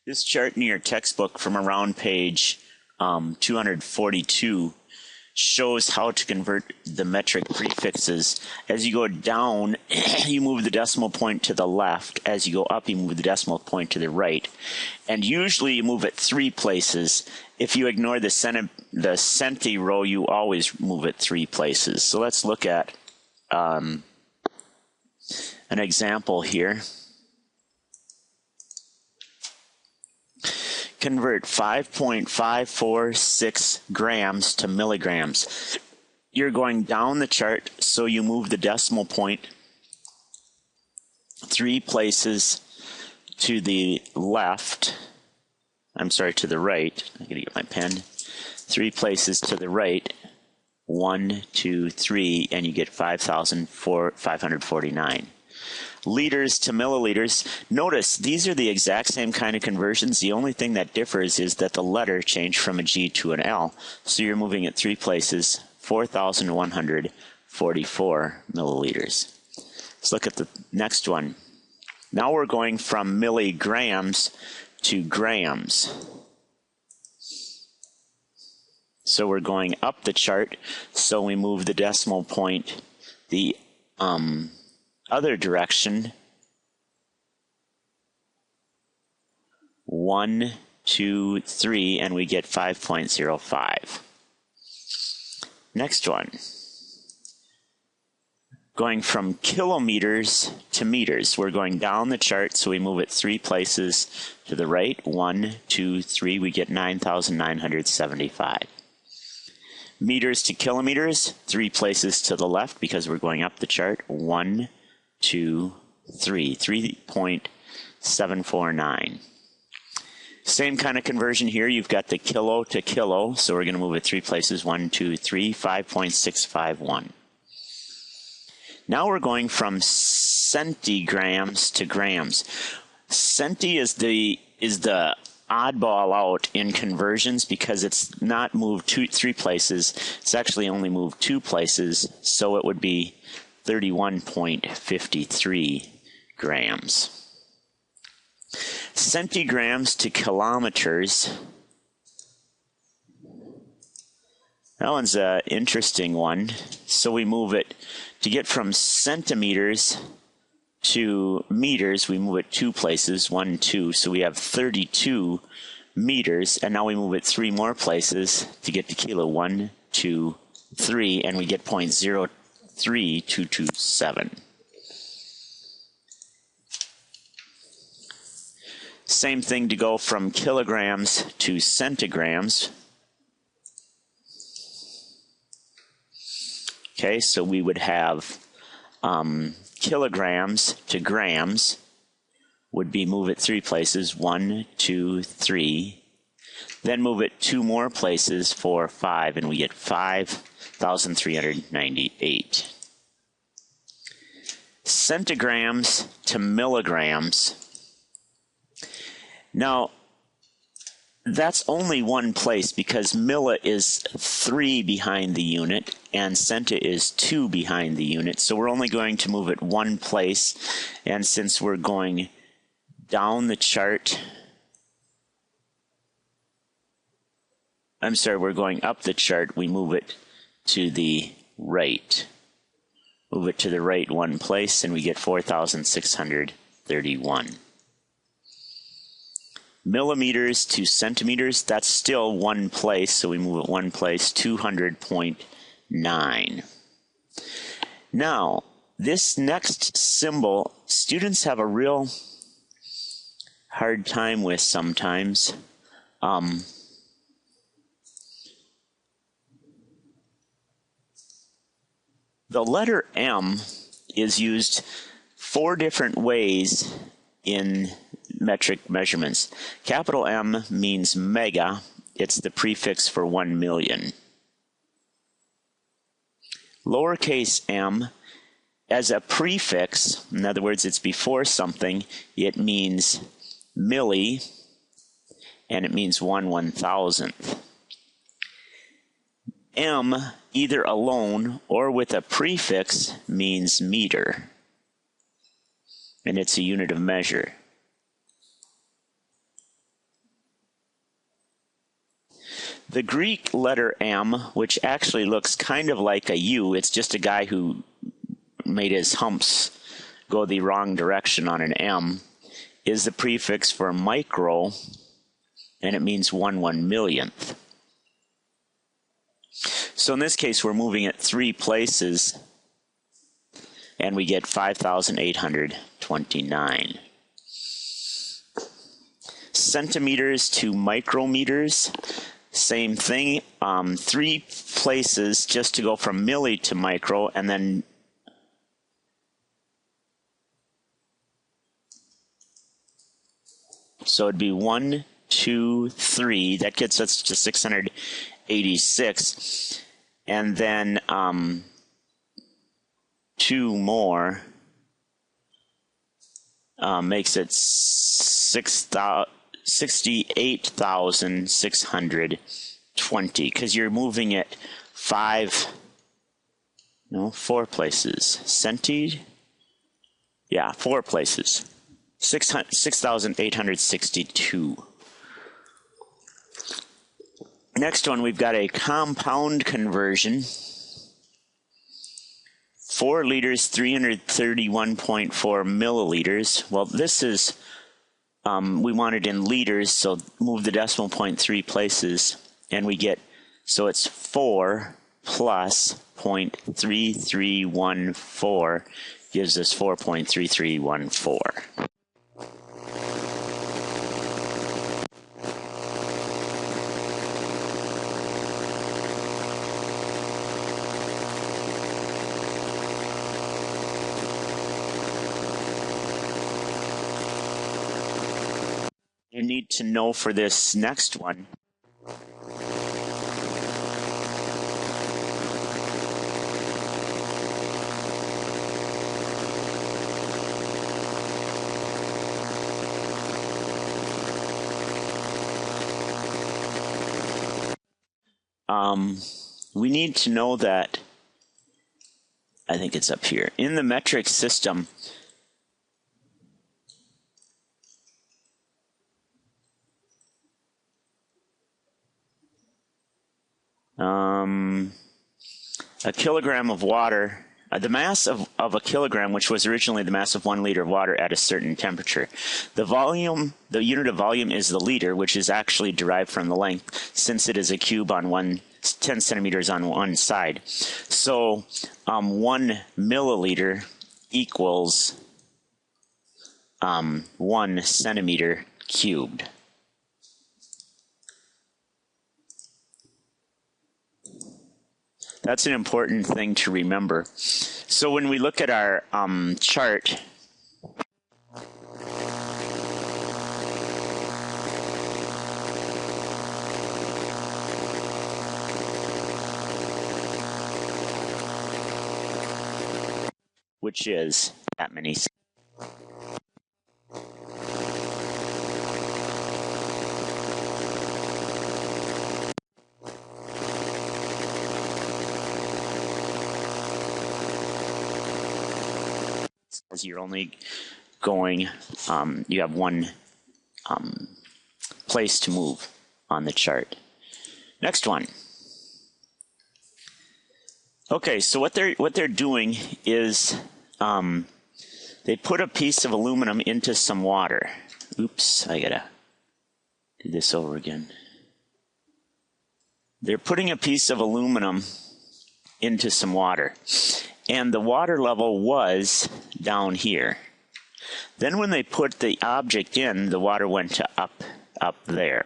This chart in your textbook from around page 242 shows how to convert the metric prefixes. As you go down, you move the decimal point to the left. As you go up, you move the decimal point to the right. And usually you move it 3 places. If you ignore the centi row, you always move it 3 places. So let's look at an example here. Convert 5.546 grams to milligrams. You're going down the chart, so you move the decimal point 3 places to the left. I'm sorry, to the right. I gotta get my pen. 3 places to the right. 1, 2, 3, and you get 5,549. Liters to milliliters. Notice these are the exact same kind of conversions. The only thing that differs is that the letter changed from a G to an L. So you're moving it 3 places, 4,144 milliliters. Let's look at the next one. Now we're going from milligrams to grams. So we're going up the chart, so we move the decimal point the other direction. 1, 2, 3, and we get 5.05. Next one. Going from kilometers to meters. We're going down the chart, so we move it 3 places to the right. 1, 2, 3, we get 9,975. Meters to kilometers, 3 places to the left because we're going up the chart. 1, 2, 3, 3.749. Same kind of conversion here. You've got the kilo to kilo, so we're going to move it 3 places. 1, 2, 3, 5.651. Now we're going from centigrams to grams. Centi is the oddball out in conversions because it's not moved 3 places. It's actually only moved 2 places, so it would be 31.53 grams. Centigrams to kilometers. That one's an interesting one. So we move it to get from centimeters to meters. We move it 2 places, 1, 2. So we have 32 meters, and now we move it 3 more places to get to kilo. 1, 2, 3, and we get 0.03227. Same thing to go from kilograms to centigrams. Okay, so we would have kilograms to grams would be move it 3 places, 1, 2, 3. Then move it 2 more places, 4, 5, and we get 5,398. Centigrams to milligrams. Now, that's only one place because milli is 3 behind the unit and centi is 2 behind the unit. So we're only going to move it 1 place. And since we're going down the chart, we're going up the chart, we move it to the right. Move it to the right 1 place and we get 4,631. Millimeters to centimeters, that's still 1 place, so we move it 1 place, 200.9. Now, this next symbol, students have a real hard time with sometimes. The letter M is used 4 different ways in metric measurements. Capital M means mega. It's the prefix for 1 million. Lowercase m, as a prefix, in other words, it's before something, it means milli, and it means 1/1000th. M, either alone or with a prefix, means meter, and it's a unit of measure. The Greek letter M, which actually looks kind of like a U, it's just a guy who made his humps go the wrong direction on an M, is the prefix for micro, and it means 1/1,000,000th. So in this case, we're moving it 3 places, and we get 5,829. Centimeters to micrometers, same thing, 3 places just to go from milli to micro, and then so it'd be 1, 2, 3. That gets us to 686, and then 2 more makes it 68,620, because you're moving it 4 places. 4 places. 6,862. Next one, we've got a compound conversion. 4 liters, 331.4 milliliters. Well, this is, we want it in liters, so move the decimal point 3 places, and we get, so it's 4 plus 0.3314 gives us 4.3314. You need to know for this next one, we need to know that, I think it's up here, in the metric system, a kilogram of water, the mass of a kilogram, which was originally the mass of 1 liter of water at a certain temperature. The volume, the unit of volume is the liter, which is actually derived from the length, since it is a cube on 10 centimeters on one side. So 1 milliliter equals 1 centimeter cubed. That's an important thing to remember. So when we look at our chart, which is that many. As you're only going, you have one place to move on the chart. Next one. Okay, so what they're doing is they put a piece of aluminum into some water. Oops, I gotta do this over again. They're putting a piece of aluminum into some water, and the water level was down here. Then when they put the object in, the water went to up there.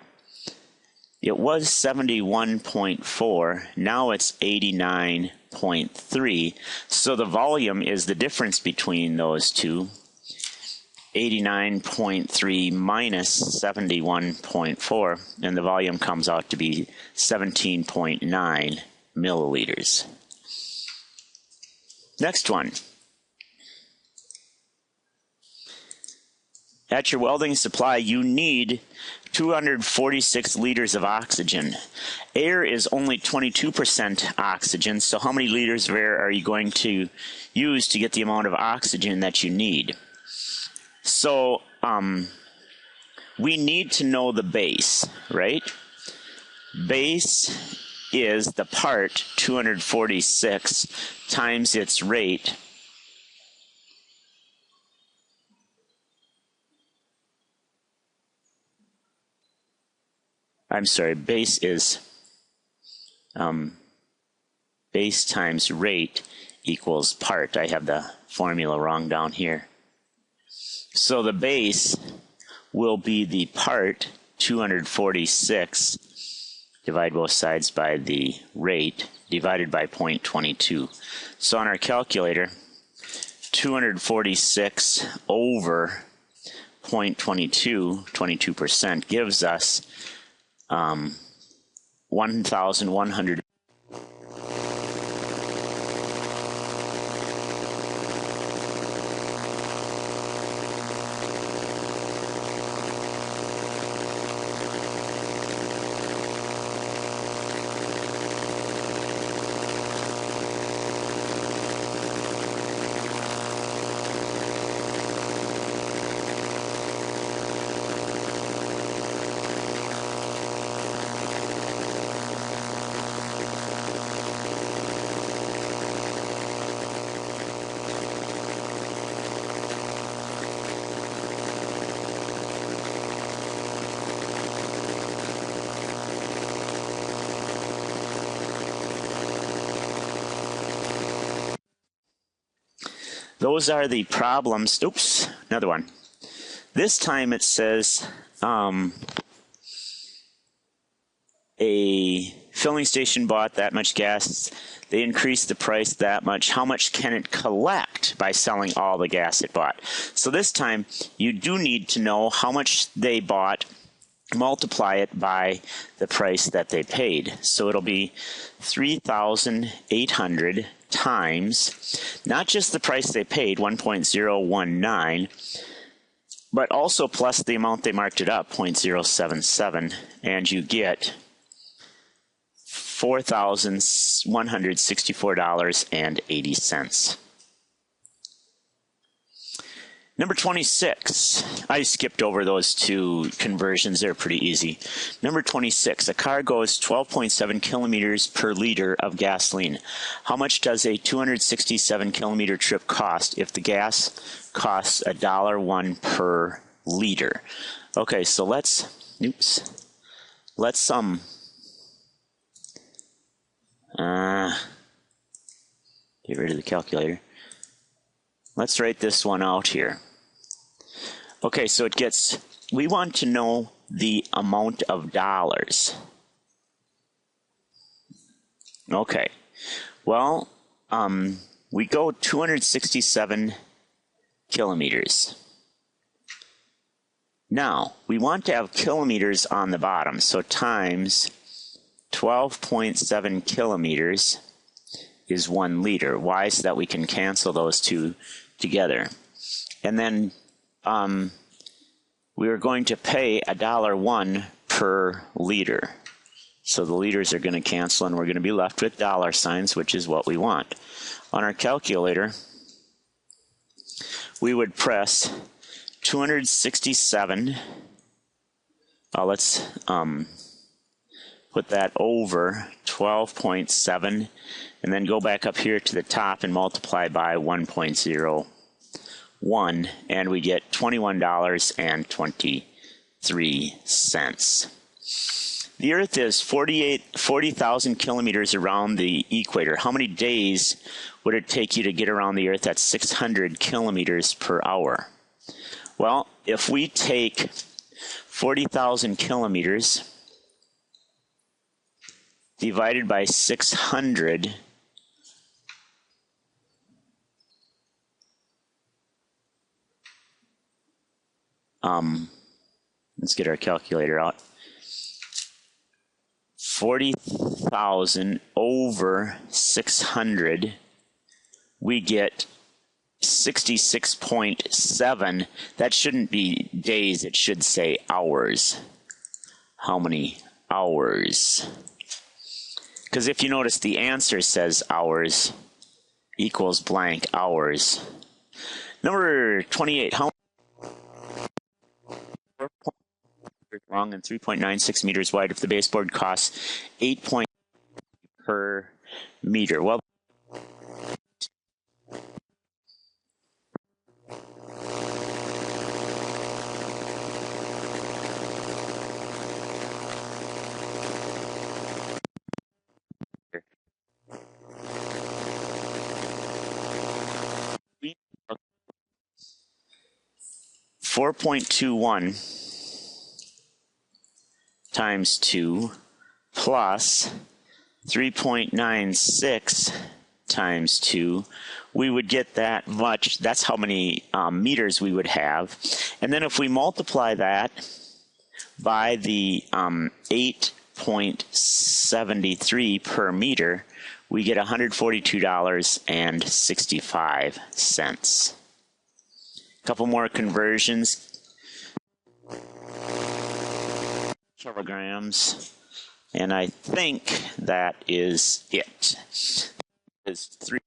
It was 71.4, now it's 89.3. So the volume is the difference between those two. 89.3 minus 71.4, and the volume comes out to be 17.9 milliliters. Next one. At your welding supply, you need 246 liters of oxygen. Air is only 22% oxygen, so how many liters of air are you going to use to get the amount of oxygen that you need? So we need to know the base, right? base is the part 246 times its rate. I'm sorry, base is base times rate equals part. I have the formula wrong down here. So the base will be the part 246, divide both sides by the rate, divided by 0.22. So on our calculator, 246 over 0.22, 22%, gives us 1,100. Those are the problems. Oops, another one. This time it says a filling station bought that much gas. They increased the price that much. How much can it collect by selling all the gas it bought? So this time you do need to know how much they bought, multiply it by the price that they paid. So it'll be 3,800 times, not just the price they paid, 1.019, but also plus the amount they marked it up, 0.077, and you get $4,164.80. Number 26, I skipped over those two conversions. They're pretty easy. Number 26, a car goes 12.7 kilometers per liter of gasoline. How much does a 267 kilometer trip cost if the gas costs $1 per liter? Okay, so let's get rid of the calculator. Let's write this one out here. Okay, so we want to know the amount of dollars. Okay, well, we go 267 kilometers. Now, we want to have kilometers on the bottom, so times 12.7 kilometers is 1 liter. Why? So that we can cancel those two together. And then we are going to pay $1 per liter. So the liters are going to cancel and we're going to be left with dollar signs, which is what we want. On our calculator, we would press 267. Let's put that over 12.7 and then go back up here to the top and multiply by 1.01, and we get $21.23. The Earth is 40,000 kilometers around the equator. How many days would it take you to get around the Earth at 600 kilometers per hour? Well, if we take 40,000 kilometers divided by 600, let's get our calculator out. 40,000 over 600, we get 66.7. That shouldn't be days, it should say hours. How many hours? Because if you notice, the answer says hours equals blank hours. Number 28, how long and 3.96 meters wide if the baseboard costs 8 per meter. Well, 4.21 times 2 plus 3.96 times 2, we would get that much. That's how many meters we would have. And then if we multiply that by the 8.73 per meter, we get $142.65. A couple more conversions. Kilograms. And I think that is it. It's 3